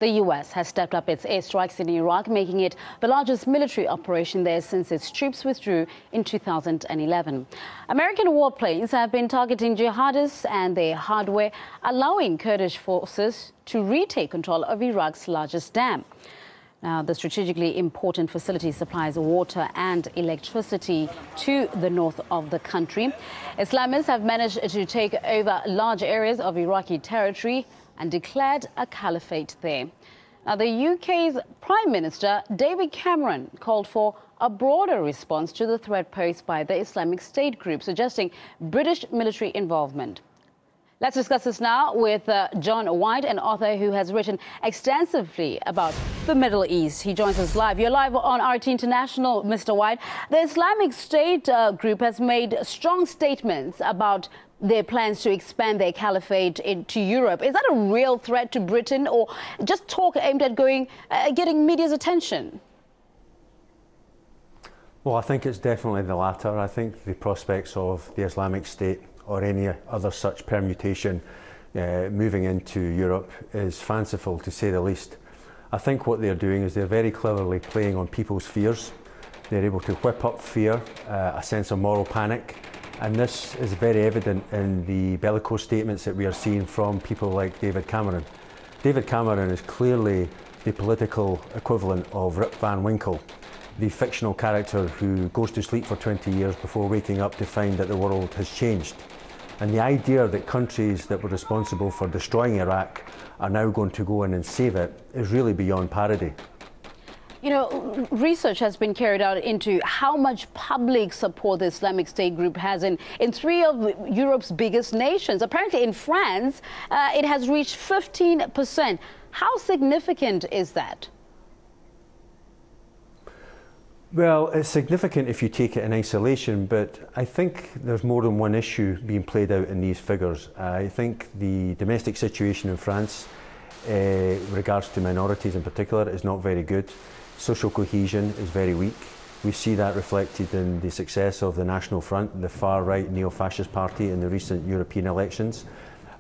The U.S. has stepped up its airstrikes in Iraq, making it the largest military operation there since its troops withdrew in 2011. American warplanes have been targeting jihadists and their hardware, allowing Kurdish forces to retake control of Iraq's largest dam. Now, the strategically important facility supplies water and electricity to the north of the country. Islamists have managed to take over large areas of Iraqi territory and declared a caliphate there. Now, the UK's Prime Minister, David Cameron, called for a broader response to the threat posed by the Islamic State group, suggesting British military involvement. Let's discuss this now with John White, an author who has written extensively about the Middle East. He joins us live. You're live on RT International, Mr. White. The Islamic State group has made strong statements about their plans to expand their caliphate into Europe. Is that a real threat to Britain, or just talk aimed at getting media's attention? Well, I think it's definitely the latter. I think the prospects of the Islamic State or any other such permutation moving into Europe is fanciful, to say the least. I think what they're doing is they're very cleverly playing on people's fears. They're able to whip up fear, a sense of moral panic, and this is very evident in the bellicose statements that we are seeing from people like David Cameron. David Cameron is clearly the political equivalent of Rip Van Winkle, the fictional character who goes to sleep for 20 years before waking up to find that the world has changed. And the idea that countries that were responsible for destroying Iraq are now going to go in and save it is really beyond parody. You know, research has been carried out into how much public support the Islamic State group has in three of Europe's biggest nations. Apparently in France, it has reached 15%. How significant is that? Well, it's significant if you take it in isolation, but I think there's more than one issue being played out in these figures. I think the domestic situation in France, with regards to minorities in particular, is not very good. Social cohesion is very weak. We see that reflected in the success of the National Front, the far-right neo-fascist party, in the recent European elections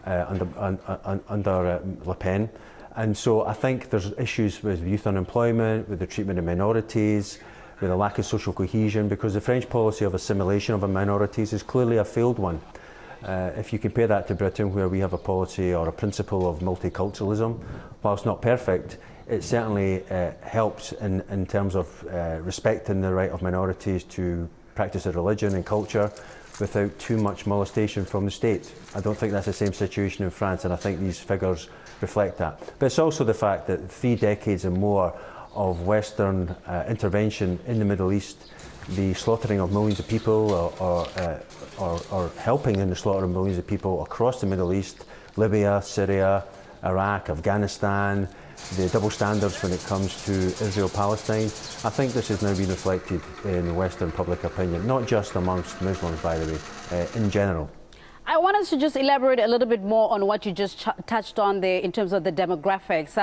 under Le Pen. And so I think there's issues with youth unemployment, with the treatment of minorities, with a lack of social cohesion, because the French policy of assimilation of minorities is clearly a failed one. If you compare that to Britain, where we have a policy or a principle of multiculturalism, whilst not perfect, it certainly helps in terms of respecting the right of minorities to practice their religion and culture without too much molestation from the state. I don't think that's the same situation in France, and I think these figures reflect that. But it's also the fact that 3 decades and more of Western intervention in the Middle East, the slaughtering of millions of people, or helping in the slaughter of millions of people across the Middle East, Libya, Syria, Iraq, Afghanistan, the double standards when it comes to Israel-Palestine. I think this has now been reflected in Western public opinion, not just amongst Muslims, by the way, in general. I want us to just elaborate a little bit more on what you just touched on there in terms of the demographics.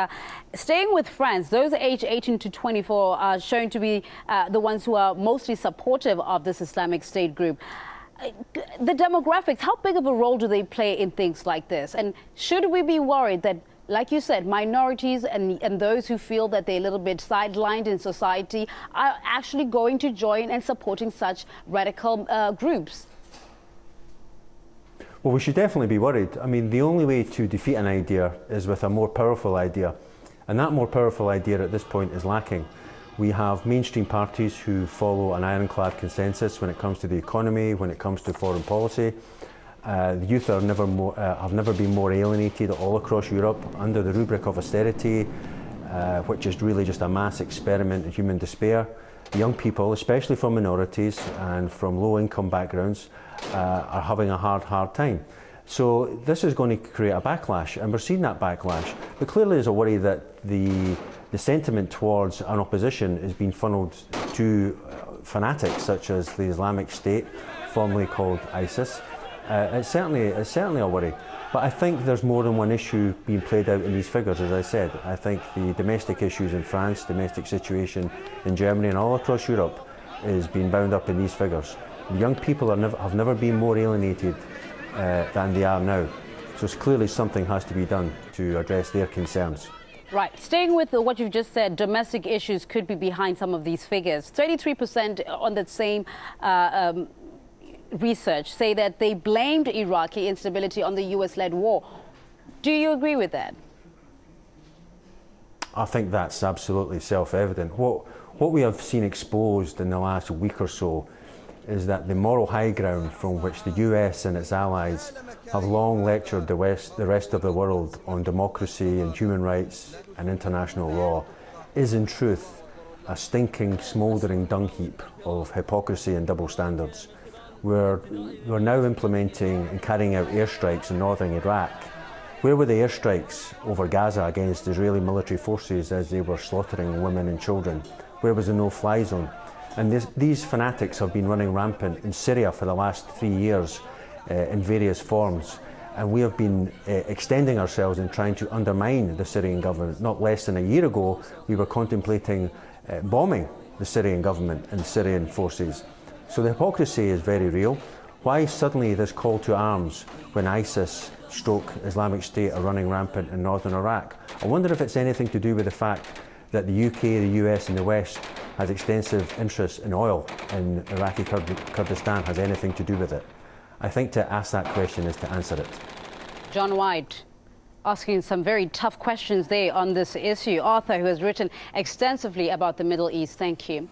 Staying with France, those aged 18 to 24 are shown to be the ones who are mostly supportive of this Islamic State group. The demographics, how big of a role do they play in things like this? And should we be worried that, like you said, minorities and those who feel that they're a little bit sidelined in society are actually going to join and supporting such radical groups? Well, we should definitely be worried. I mean, the only way to defeat an idea is with a more powerful idea. And that more powerful idea at this point is lacking. We have mainstream parties who follow an ironclad consensus when it comes to the economy, when it comes to foreign policy. The youth are have never been more alienated all across Europe under the rubric of austerity, which is really just a mass experiment in human despair. Young people, especially from minorities and from low-income backgrounds, are having a hard time. So this is going to create a backlash, and we're seeing that backlash. But clearly there's a worry that the sentiment towards an opposition is being funneled to fanatics such as the Islamic State, formerly called ISIS. It's certainly a worry. But I think there's more than one issue being played out in these figures, as I said. I think the domestic issues in France, domestic situation in Germany and all across Europe is being bound up in these figures. Young people have never been more alienated than they are now. So clearly something has to be done to address their concerns. Right. Staying with what you've just said, domestic issues could be behind some of these figures. 33% on that same research say that they blamed Iraqi instability on the US-led war. Do you agree with that? I think that's absolutely self-evident. What we have seen exposed in the last week or so is that the moral high ground from which the US and its allies have long lectured the rest of the world on democracy and human rights and international law is in truth a stinking, smouldering dung heap of hypocrisy and double standards. We're now implementing and carrying out airstrikes in northern Iraq. Where were the airstrikes over Gaza against Israeli military forces as they were slaughtering women and children? Where was the no-fly zone? And these fanatics have been running rampant in Syria for the last 3 years in various forms. And we have been extending ourselves in trying to undermine the Syrian government. Not less than a year ago, we were contemplating bombing the Syrian government and Syrian forces. So the hypocrisy is very real. Why suddenly this call to arms when ISIS / Islamic State are running rampant in northern Iraq? I wonder if it's anything to do with the fact that the UK, the US and the West has extensive interests in oil in Iraqi Kurdistan has anything to do with it. I think to ask that question is to answer it. John White, asking some very tough questions there on this issue. Author who has written extensively about the Middle East. Thank you.